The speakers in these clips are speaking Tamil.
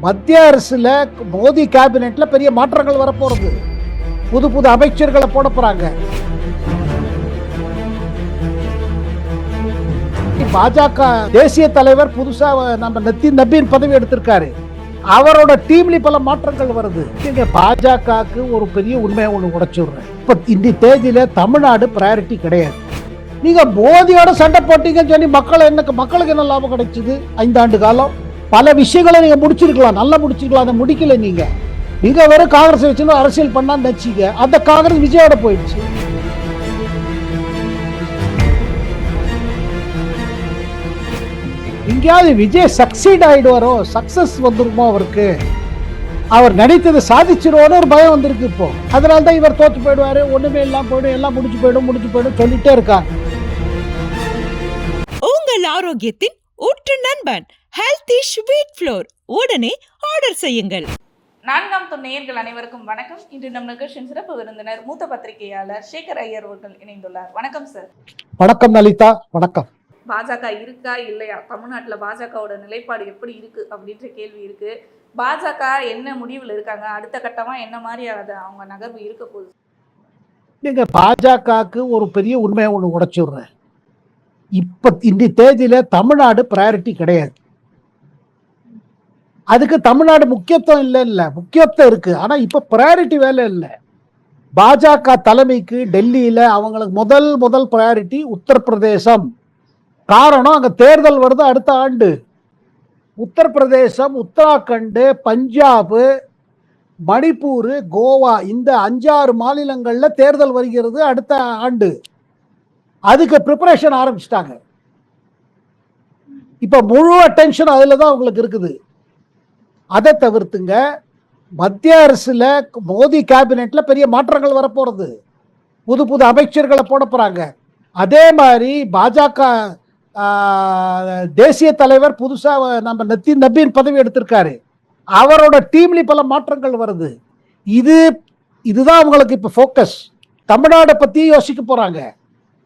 மத்திய அரசுல மோடி கேபினெட்ல பெரிய மாற்றங்கள் வரப்போறது. புது புது அமைச்சர்களை போட போறாங்க. பாஜக தேசிய தலைவர் புதுசா நம்ம நபீன் பதவி எடுத்திருக்காரு. அவரோட டீம்ல பல மாற்றங்கள் வருது. பாஜகவுக்கு ஒரு பெரிய உண்மையை ஒண்ணு உடைச்சுடுறேன். இப்ப இந்த தேதியில தமிழ்நாடு பிரையாரிட்டி கிடையாது. நீங்க மோதியோட சண்டை போட்டீங்கன்னு சொல்லி மக்களுக்கு என்ன லாபம் கிடைச்சது? 5 ஆண்டு காலம் பல விஷயங்களை நீங்க முடிச்சிருக்கலாம், நல்லா முடிச்சிருக்கலாம். அதை முடிக்கல. நீங்க வெறும் காங்கிரஸ் வச்சு அரசியல் பண்ணா நினைச்சீங்க. அந்த காங்கிரஸ் விஜயோட போயிடுச்சு. எங்கேயாவது விஜய் சக்சீட் ஆயிடுவாரோ, சக்சஸ் வந்துருமோ, அவருக்கு அவர் நினைத்ததை சாதிச்சிருவாரோ ஒரு பயம் வந்திருக்கு இப்போ. அதனால்தான் இவர் தோத்து போயிடுவாரு, ஒண்ணுமே எல்லாம் போயிடும், எல்லாம் முடிச்சு போயிடும் சொல்லிட்டே இருக்காங்க. உங்கள் ஆரோக்கியத்தின் ஊற்று நண்பன் ஹெல்தி ஸ்வீட் ஃப்ளோர் உடனே ஆர்டர் செய்யுங்கள். 4ஆம் துணை நேயர்கள் அனைவருக்கும் வணக்கம். இன்று நம் நிகழ்ச்சியின் சிறப்பு விருந்தினர் மூத்த பத்திரிகையாளர் சேகர் ஐயர் அவர்கள் இணைந்துள்ளார். வணக்கம் சார். வணக்கம் லலிதா. வணக்கம். பாஜக இருக்கா இல்லையா, தமிழ்நாட்டில் பாஜகவோட நிலைப்பாடு எப்படி இருக்கு அப்படின்ற கேள்வி இருக்கு. பாஜக என்ன முடிவில் இருக்காங்க, அடுத்த கட்டமா என்ன மாதிரி அவங்க நகர்வு இருக்க போகுது? நீங்க பாஜகவுக்கு ஒரு பெரிய உண்மையை ஒண்ணு உடைச்சுடுறேன். இப்ப இந்த தேதியில தமிழ்நாடு பிரையாரிட்டி கிடையாது. அதுக்கு தமிழ்நாடு முக்கியத்துவம் இல்ல, முக்கியத்துவம் இருக்கு. ஆனா இப்ப பிரையாரிட்டி வேலை இல்லை. பாஜக தலைமைக்கு டெல்லியில அவங்களுக்கு முதல் பிரையாரிட்டி உத்தரப்பிரதேசம். காரணம், அங்க தேர்தல் வருது அடுத்த ஆண்டு. உத்தரப்பிரதேசம், உத்தராகண்ட், பஞ்சாப், மணிப்பூர், கோவா, இந்த 5-6 மாநிலங்கள்ல தேர்தல் வருகிறது அடுத்த ஆண்டு. அதுக்கு ப்ரிப்பரேஷன் ஆரம்பிச்சிட்டாங்க. இப்ப முழு அட்டென்ஷன் அதுலதான் அவங்களுக்கு இருக்குது. அதை தவிர்த்துங்க, மத்திய அரசுல மோடி கேபினெட்ல பெரிய மாற்றங்கள் வரப்போறது. புது புது அமைச்சர்களை போட போறாங்க. அதே மாதிரி பாஜக தேசிய தலைவர் புதுசா நம்ம நபீன் பதவி எடுத்திருக்காரு. அவரோட டீம்ல பல மாற்றங்கள் வருது. இதுதான் அவங்களுக்கு இப்ப போக்கஸ். தமிழ்நாட்டை பத்தி யோசிக்க போறாங்க.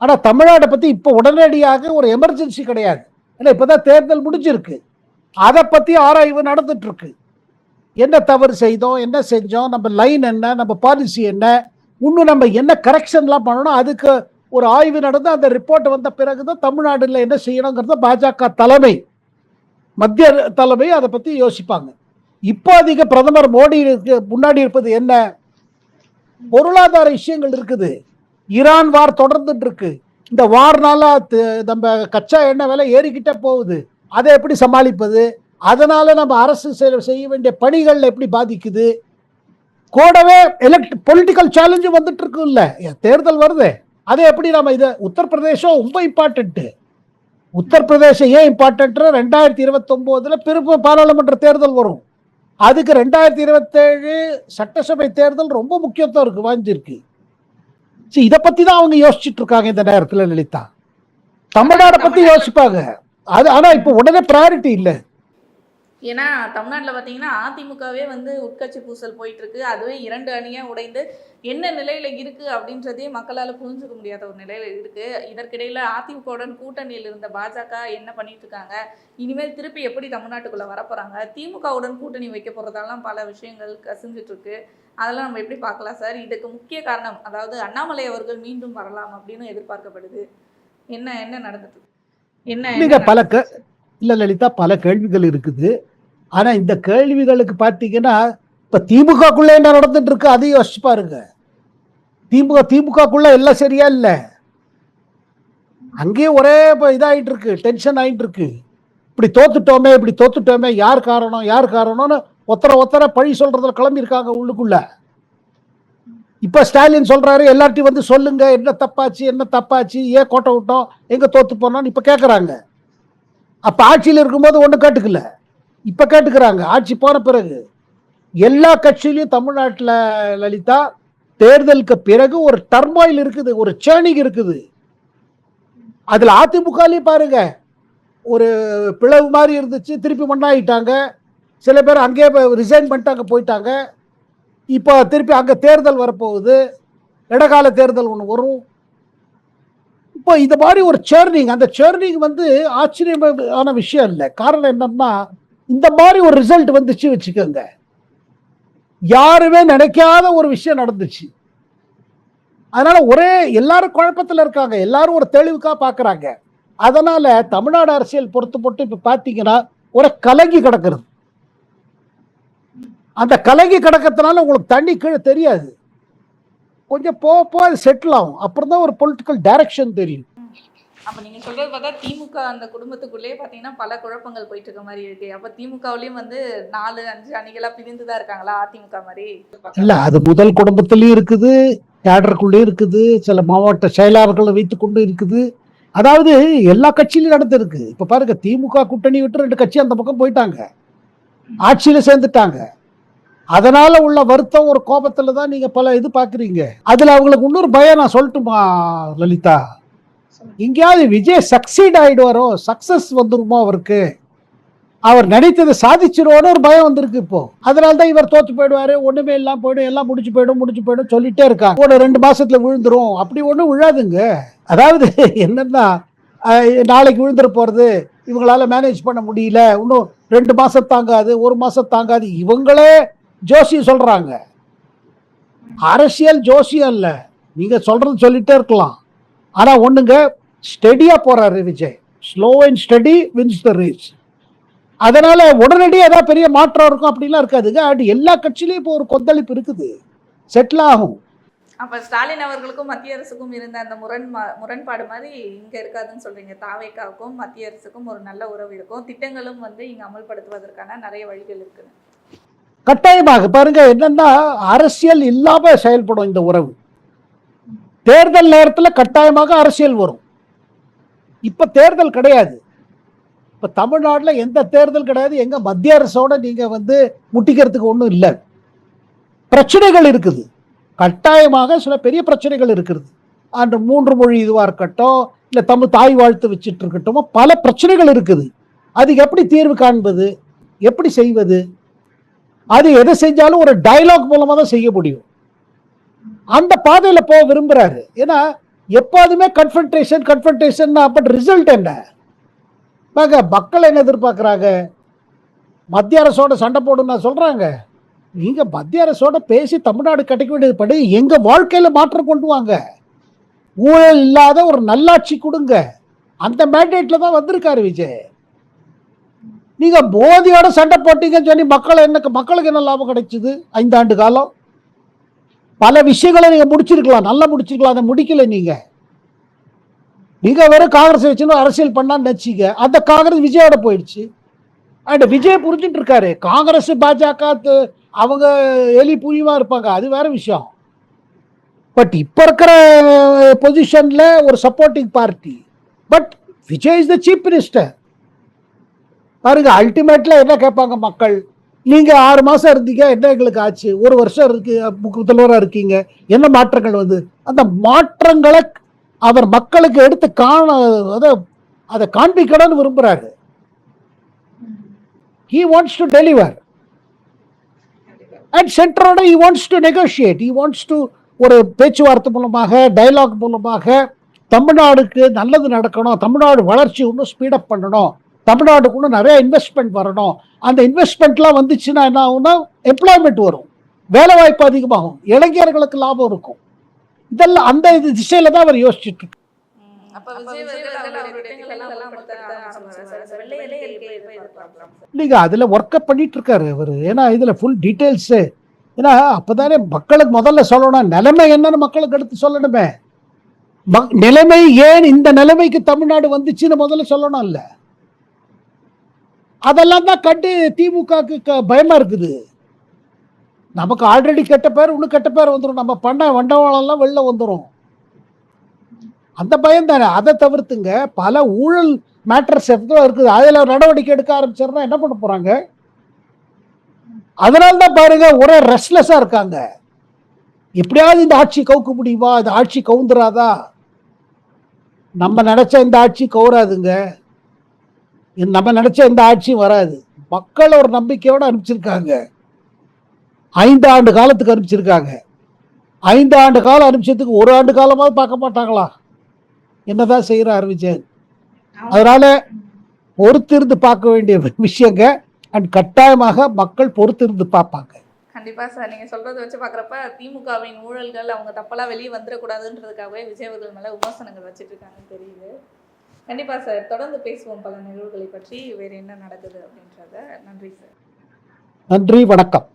ஆனா தமிழ்நாட்டை பத்தி இப்ப உடனடியாக ஒரு எமர்ஜென்சி கிடையாது. ஏன்னா இப்பதான் தேர்தல் முடிஞ்சிருக்கு. அதை பத்தி ஆராய்வு நடந்துட்டு இருக்கு. என்ன தவறு செய்தோம், என்ன செஞ்சோம், நம்ம லைன் என்ன, நம்ம பாலிசி என்ன, இன்னும் நம்ம என்ன கரெக்ஷன்லாம் பண்ணணும், அதுக்கு ஒரு ஆய்வு நடந்து அந்த ரிப்போர்ட் வந்த பிறகுதான் தமிழ்நாடுல என்ன செய்யணுங்கிறத பாஜக தலைமை, மத்திய தலைமை அதை பத்தி யோசிப்பாங்க. இப்போ அதிக பிரதமர் மோடி முன்னாடி இருப்பது என்ன, பொருளாதார விஷயங்கள் இருக்குது. ஈரான் வார் தொடர்ந்துட்டு இருக்கு. இந்த வார்னால நம்ம கச்சா எண்ணெய் விலை ஏறிக்கிட்டே போகுது. அதை எப்படி சமாளிப்பது, அதனால நம்ம அரசு செய்ய வேண்டிய பணிகள் எப்படி பாதிக்குது, கூடவே பொலிட்டிக்கல் சேலஞ்சு வந்துட்டு இருக்கு. இல்ல தேர்தல் வருது, அதை எப்படி நம்ம இதை உத்தரப்பிரதேசம் ரொம்ப இம்பார்ட்டன்ட். உத்தரப்பிரதேசம் ஏன் இம்பார்ட்டன்ட், 2029 பெரும் பாராளுமன்ற தேர்தல் வரும். அதுக்கு 2027 சட்டசபை தேர்தல் ரொம்ப முக்கியத்துவம் இருக்கு, வாஞ்சிருக்கு. இதை பத்தி தான் அவங்க யோசிச்சுட்டு இருக்காங்க இந்த நேரத்தில். லலிதா, தமிழ்நாட்டை பத்தி யோசிப்பாங்க. அது ஆனா இப்ப உடனே பிரையாரிட்டி இல்லை. ஏன்னா தமிழ்நாட்டில் பார்த்தீங்கன்னா அதிமுகவே உட்கட்சி பூசல் போயிட்டு இருக்கு. அதுவே 2 அணியா உடைந்து என்ன நிலையில இருக்கு அப்படின்றதே மக்களால் புரிஞ்சுக்க முடியாத ஒரு நிலையில இருக்கு. இதற்கிடையில அதிமுகவுடன் கூட்டணியில் இருந்த பாஜக என்ன பண்ணிட்டு இருக்காங்க, இனிமேல் திருப்பி எப்படி தமிழ்நாட்டுக்குள்ள வரப்போறாங்க, திமுகவுடன் கூட்டணி வைக்க போறதெல்லாம் பல விஷயங்கள் கசிஞ்சிட்டு இருக்கு. அதெல்லாம் நம்ம எப்படி பார்க்கலாம் சார்? இதுக்கு முக்கிய காரணம், அதாவது அண்ணாமலை அவர்கள் மீண்டும் வரலாம் அப்படின்னு எதிர்பார்க்கப்படுது. என்ன நடந்துட்டு இல்ல லலிதா, பல கேள்விகள் இருக்குது. ஆனா இந்த கேள்விகளுக்கு பாத்தீங்கன்னா இப்ப திமுகக்குள்ள என்ன நடந்துட்டு இருக்கு அதையும் யோசிச்சு பாருங்க. திமுகக்குள்ள எல்லாம் சரியா இல்ல, அங்கேயும் ஒரே இதாயிட்டு இருக்கு, டென்ஷன் ஆயிட்டு இருக்கு. இப்படி தோத்துட்டோமே, யார் காரணம்னு ஒத்தர பழி சொல்றதுல கிளம்பி இருக்காங்க உள்ளுக்குள்ள. இப்ப ஸ்டாலின் சொல்றாரு, எல்லார்ட்டையும் சொல்லுங்க என்ன தப்பாச்சு, ஏன் கோட்டை விட்டோம், எங்க தோத்து போனோம்னு இப்ப கேக்குறாங்க. அப்ப ஆட்சியில் இருக்கும்போது ஒண்ணு கேட்டுக்கல, இப்ப கேட்டுக்கிறாங்க ஆட்சி போன பிறகு. எல்லா கட்சியிலையும் தமிழ்நாட்டில் லலிதா தேர்தலுக்கு பிறகு ஒரு டர்மாயில் இருக்குது, ஒரு சேர்னிங் இருக்குது. அதுல அதிமுகலையும் பாருங்க, ஒரு பிளவு மாதிரி இருந்துச்சு, திருப்பி மண்ணாயிட்டாங்க. சில பேர் அங்கே ரிசைன் பண்ணிட்டாங்க, போயிட்டாங்க. இப்போ திருப்பி அங்க தேர்தல் வரப்போகுது, இடைக்கால தேர்தல் ஒன்று வரும். இப்போ இந்த மாதிரி ஒரு சேர்னிங், அந்த சேர்னிங் ஆச்சரியமான விஷயம் இல்லை. காரணம் என்னன்னா, இந்த மாதிரி ஒரு ரிசல்ட் வந்துச்சு வச்சுக்கோங்க, யாருமே நினைக்காத ஒரு விஷயம் நடந்துச்சு. அதனால எல்லாரும் குழப்பத்துல இருக்காங்க, எல்லாரும் ஒரு தெளிவுக்கா பாக்குறாங்க. அதனால தமிழ்நாடு அரசியல் பொறுத்து இப்ப பாத்தீங்கன்னா ஒரு கலங்கி கிடக்கிறது. அந்த கலங்கி கிடக்கிறதுனால உங்களுக்கு தண்ணி கீழே தெரியாது, கொஞ்சம் போக அது செட்டில் ஆகும். அப்புறம் தான் ஒரு பொலிட்டிக்கல் டைரக்ஷன் தெரியும். அப்ப நீங்க சொல்றது பார்த்தா திமுக அந்த குடும்பத்துக்குள்ளேயே பாத்தீங்கன்னா பல குழப்பங்கள் போயிட்டு இருக்க மாதிரி இருக்கு. அப்ப திமுகவுலயும் வந்து 4-5 அணிகளா பிரிந்துதான் இருக்காங்களா அதிமுக மாதிரி? இல்ல, அது முதல் குடும்பத்திலயும் இருக்குது, கேடருக்குள்ளேயும் இருக்குது, சில மாவட்ட செயலாளர்களை வைத்துக் கொண்டு இருக்குது. அதாவது எல்லா கட்சியிலும் நடந்திருக்கு. இப்ப பாருங்க, திமுக கூட்டணி விட்டு 2 கட்சி அந்த பக்கம் போயிட்டாங்க, ஆட்சியில சேர்ந்துட்டாங்க. அதனால உள்ள வருத்தம், ஒரு கோபத்துல தான் நீங்க பல இது பாக்குறீங்க. அதுல அவங்களுக்கு இன்னொரு பயம் நான் சொல்லட்டுமா லலிதா? எங்கேயாவது விஜய் சக்சீட் ஆயிடுவாரோ, சக்சஸ் வந்துருமோ அவருக்கு, அவர் நினைத்ததை சாதிச்சிருவாரோ ஒரு பயம் வந்திருக்கு இப்போ. அதனால்தான் இவர் தோத்து போயிடுவாரு, ஒண்ணுமே இல்லாம போயிடும், எல்லாம் முடிச்சு போயிடும் சொல்லிட்டே இருக்காங்க. ஒரு 2 மாசத்துல விழுந்துரும், அப்படி ஒண்ணும் விழாதுங்க. அதாவது என்னன்னா, நாளைக்கு விழுந்துட போறது, இவங்களால மேனேஜ் பண்ண முடியல, இன்னும் 2 மாசம் தாங்காது, 1 மாசம் தாங்காது, இவங்களே ஜோசியம் சொல்றாங்க. அரசியல் ஜோசியம் இல்ல, நீங்க சொல்றது சொல்லிட்டே இருக்கலாம். ஆனா ஒண்ணுங்க, ஸ்டெடியா போறாரு Vijay. Slow and steady wins the race. அதனால உடனடியாக ஏதாவது பெரிய மாற்றம் இருக்கும் அப்படிலாம் இருக்காதுங்க. அது எல்லா கட்சியிலையும் இப்போ ஒரு கொந்தளிப்பு இருக்குது, செட்டில் ஆகும். அப்ப ஸ்டாலின் அவர்களுக்கும் மத்திய அரசுக்கும் இருந்த அந்த முரண்பாடு மாதிரி இங்க இருக்காதுன்னு சொல்றீங்க. தாவேக்காவுக்கும் மத்திய அரசுக்கும் ஒரு நல்ல உறவு இருக்கும், திட்டங்களும் வந்து இங்க அமல்படுத்துவதற்கான நிறைய வழிகள் இருக்கு. கட்டாயமாக பாருங்க, என்னன்னா அரசியல் இல்லாம செயல்படும் இந்த உறவு. தேர்தல் நேரத்தில் கட்டாயமாக அரசியல் வரும். இப்ப தேர்தல் கிடையாது, இப்ப தமிழ்நாட்டுல எந்த தேர்தல் கிடையாது. எங்க மத்திய அரசோட நீங்க வந்து முட்டிக்கிறதுக்கு ஒண்ணும் இல்லை. பிரச்சனைகள் இருக்குது, கட்டாயமாக சில பெரிய பிரச்சனைகள் இருக்கிறது. அந்த 3 மொழி இதுவா இருக்கட்டும், இல்ல தமிழ் தாய் வாழ்த்து வச்சுட்டு இருக்கட்டும், பல பிரச்சனைகள் இருக்குது. அதுக்கு எப்படி தீர்வு காண்பது, எப்படி செய்வது? அது எதை செஞ்சாலும் ஒரு டயலாக் மூலமா தான் செய்ய முடியும். அந்த பாதையில போக விரும்புறாரு. ஏன்னா எப்போதுமே கன்ஃபரன்டேஷன், பட் ரிசல்ட் என்ன? மக்கள் என்ன எதிர்பார்க்கிறாங்க? மத்திய அரசோட சண்டை போடுன்னு சொல்றாங்க. நீங்க மத்திய அரசோட பேசி தமிழ்நாடு கிடைக்க வேண்டியது படி எங்க வாழ்க்கையில மாற்றம் கொண்டு வாங்க, ஊழல் இல்லாத ஒரு நல்லாட்சி கொடுங்க. அந்த மேண்டேட்ல தான் வந்திருக்காரு விஜய். நீங்க மோதியோட சண்டை போட்டீங்கன்னு சொல்லி மக்களுக்கு என்ன லாபம் கிடைச்சது? 5 ஆண்டு காலம் பல விஷயங்களை நீங்க முடிச்சிருக்கலாம், நல்லா முடிச்சிருக்கலாம், அதை முடிக்கல. நீங்க வெறும் காங்கிரஸ் வச்சுன்னு அரசியல் பண்ணான்னு நினைச்சீங்க. அந்த காங்கிரஸ் விஜயோட போயிடுச்சு. அண்ட் விஜய் புரிஞ்சுட்டு இருக்காரு, காங்கிரஸ் பாஜக அவங்க எலி புரியுமா இருப்பாங்க, அது வேற விஷயம். பட் இப்ப இருக்கிற பொசிஷன்ல ஒரு supporting party, but Vijay is the chief minister. பாருங்க, அல்டிமேட்ல என்ன கேட்பாங்க மக்கள்? நீங்க 6 மாசம் இருந்தீங்க, என்ன எங்களுக்கு ஆச்சு? 1 வருஷம் இருக்கு முதல்வராக இருக்கீங்க, என்ன மாற்றங்கள் வந்து? அந்த மாற்றங்களை அவர் மக்களுக்கு எடுத்து அதை காண்பிக்கணும்னு விரும்புறாரு. He wants to deliver. And சென்டரோட he wants to negotiate. He wants to ஒரு பேச்சுவார்த்தை மூலமாக, டயலாக் மூலமாக தமிழ்நாடுக்கு நல்லது நடக்கணும், தமிழ்நாடு வளர்ச்சி இன்னும் ஸ்பீடப் பண்ணணும், தமிழ்நாடுக்கு இன்னும் நிறைய இன்வெஸ்ட்மெண்ட் வரணும். அந்த இன்வெஸ்ட்மெண்ட்லாம் வந்துச்சுன்னா என்ன ஆகும்னா, எம்ப்ளாய்மெண்ட் வரும், வேலை வாய்ப்பு அதிகமாகும், இளைஞர்களுக்கு லாபம் இருக்கும். இதெல்லாம் அந்த திசையில தான் அவர் யோசிச்சுட்டு. நீங்க அதுல ஒர்க் அப் பண்ணிட்டு இருக்காரு அவரு. ஏன்னா இதுல ஃபுல் டீடைல்ஸ். ஏன்னா அப்பதானே மக்களுக்கு முதல்ல சொல்லணும், நிலைமை என்னன்னு மக்களுக்கு எடுத்து சொல்லணுமே. நிலைமை ஏன் இந்த நிலைமைக்கு தமிழ்நாடு வந்துச்சுன்னு முதல்ல சொல்லணும் இல்ல? அதெல்லாம் தான் கண்டு திமுகக்கு பயமா இருக்குது. நமக்கு ஆல்ரெடி கெட்ட பேர், இன்னும் கெட்ட பேர் வந்துடும், நம்ம பண்ண வண்டவாளெல்லாம் வெளில வந்துடும். அந்த பயம் தானே. அதை தவிர்த்துங்க, பல ஊழல் மேட்டர்ஸ் எவ்வளோ இருக்குது, அதில் நடவடிக்கை எடுக்க ஆரம்பிச்சிருந்தா என்ன பண்ண போறாங்க? அதனால்தான் பாருங்க ஒரே ரெஸ்ட்லெஸ்ஸா இருக்காங்க. எப்படியாவது இந்த ஆட்சி கவுக்க முடியுமா, இந்த ஆட்சி கவுந்துராதா? நம்ம நினைச்ச இந்த ஆட்சி கவுராதுங்க, நம்ம நினைச்ச இந்த ஆட்சி வராது. மக்கள் ஒரு நம்பிக்கையோட அனுப்பிச்சிருக்காங்க. 5 ஆண்டு காலத்துக்கு அனுப்பிச்சிருக்காங்க. 5 ஆண்டு காலம் அனுப்பிச்சதுக்கு 1 ஆண்டு காலமாவது பார்க்க மாட்டாங்களா? என்னதான் செய்யறாரு விஜய்? அதனால பொறுத்திருந்து பார்க்க வேண்டிய விஷயங்க. அண்ட் கட்டாயமாக மக்கள் பொறுத்திருந்து பார்ப்பாங்க. கண்டிப்பா சார். நீங்க சொல்றத வச்சு பார்க்குறப்ப திமுகவின் ஊழல்கள் அவங்க தப்பெல்லாம் வெளியே வந்துடக்கூடாதுன்றதுக்காகவே விஜய் அவர்கள் மேல விமர்சனங்கள் வச்சுட்டு இருக்காங்கன்னு தெரியுது. கண்டிப்பா சார். தொடர்ந்து பேசுவோம் பல நிகழ்வுகளை பற்றி. வேறு என்ன நடக்குது அப்படின்றத. நன்றி சார். நன்றி, வணக்கம்.